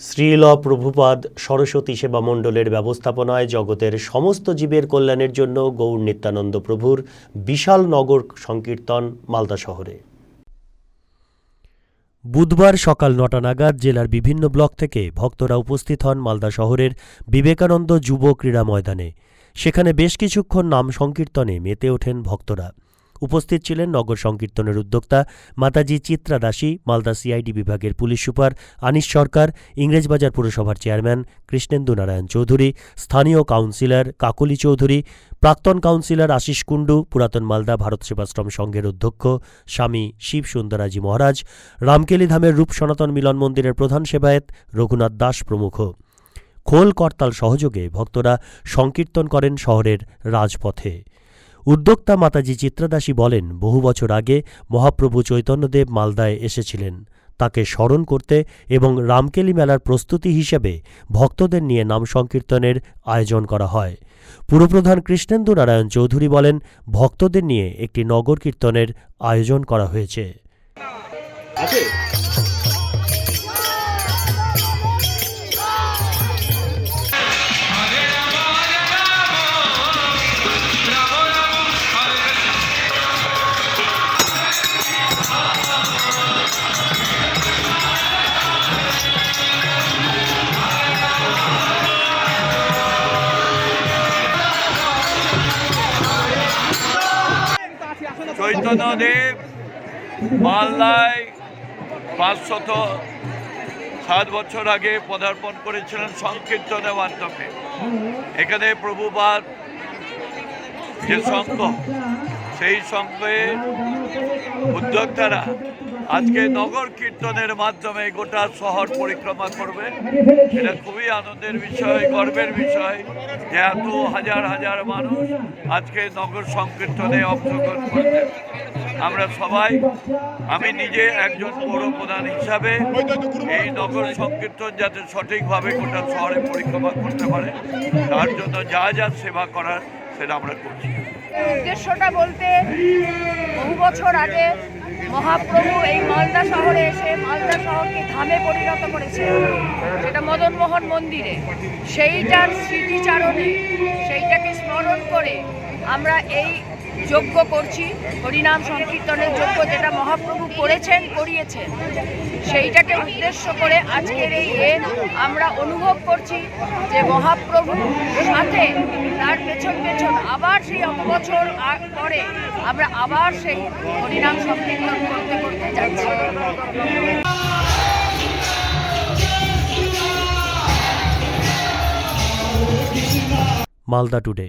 শ্রীল প্রভুপাদ সরস্বতী সেবা মণ্ডলের ব্যবস্থাপনায় জগতের সমস্ত জীবের কল্যাণের জন্য গৌর নিত্যানন্দ প্রভুর বিশাল নগর সংকীর্তন মালদা শহরে। বুধবার সকাল ৯টা নাগাদ জেলার বিভিন্ন ব্লক থেকে ভক্তরা উপস্থিত হন মালদা শহরের বিবেকানন্দ যুব ক্রীড়া ময়দানে। সেখানে বেশ কিছুক্ষণ নাম সংকীর্তনে মেতে ওঠেন ভক্তরা। উপস্থিত ছিলেন নগর সংকীর্তনের উদ্যোক্তা মাতাজি চিত্রা দাসী, মালদা সিআইডি বিভাগের পুলিশ সুপার আনিস সরকার, ইংরেজবাজার পুরসভার চেয়ারম্যান কৃষ্ণেন্দু নারায়ণ চৌধুরী, স্থানীয় কাউন্সিলর কাকলি চৌধুরী, প্রাক্তন কাউন্সিলর আশিস কুণ্ডু, পুরাতন মালদা ভারত সেবাশ্রম সংঘের অধ্যক্ষ স্বামী শিব সুন্দরাজি মহারাজ, রামকেলি ধামের রূপ সনাতন মিলন মন্দিরের প্রধান সেবায়েত রঘুনাথ দাস প্রমুখ। খোল করতাল সহযোগে ভক্তরা সংকীর্তন করেন শহরের রাজপথে। উদ্যোক্তা মাতাজি চিত্রাদাসী বলেন, বহু বছর আগে মহাপ্রভু চৈতন্যদেব মালদায় এসেছিলেন। তাকে স্মরণ করতে এবং রামকেলি মেলার প্রস্তুতি হিসেবে ভক্তদের নিয়ে নাম সংকীর্তনের আয়োজন করা হয়। পুরপ্রধান কৃষ্ণেন্দু নারায়ণ চৌধুরী বলেন, ভক্তদের নিয়ে একটি নগর কীর্তনের আয়োজন করা হয়েছে। চৈতন্যদেব মালদায় 507 বছর আগে পদার্পণ করেছিলেন সংকীর্তনের মাধ্যমে। এখানে প্রভুপাদ যে সংঘ, সেই সংঘের উদ্যোক্তারা আজকে নগর কীর্তনের মাধ্যমে গোটা শহর পরিক্রমা করবে। এটা খুবই আনন্দের বিষয়, গর্বের বিষয় যে এত হাজার হাজার মানুষ আজকে নগর সংকীর্তনে অংশগ্রহণ করছে। আমরা সবাই, আমি নিজে একজন পৌর প্রধান হিসাবে এই নগর সংকীর্তন যাতে সঠিকভাবে গোটা শহরে পরিক্রমা করতে পারে, তার জন্য যা যা সেবা করার সেটা আমরা করছি। উদ্দেশ্যটা বলতে, বহু বছর আগে মহাপ্রভু এই মালদা শহরে এসে মালদা শহরকে ধামে পরিণত করেছে, সেটা মদনমোহন মন্দিরে। সেইটার স্মৃতিচারণে, সেইটাকে স্মরণ করে আমরা এই যজ্ঞ করছি, হরিনাম সংকীর্তনের যজ্ঞ, যেটা মহাপ্রভু করিয়েছেন। সেইটাকে উদ্দেশ্য করে আজকের এই আমরা অনুভব করছি যে মহাপ্রভুর সাথে তার পেছন আবার সেই বছর পরে আমরা আবার সেই হরিনাম সংকীর্তন করতে করতে যাচ্ছি। মালদা টুডে।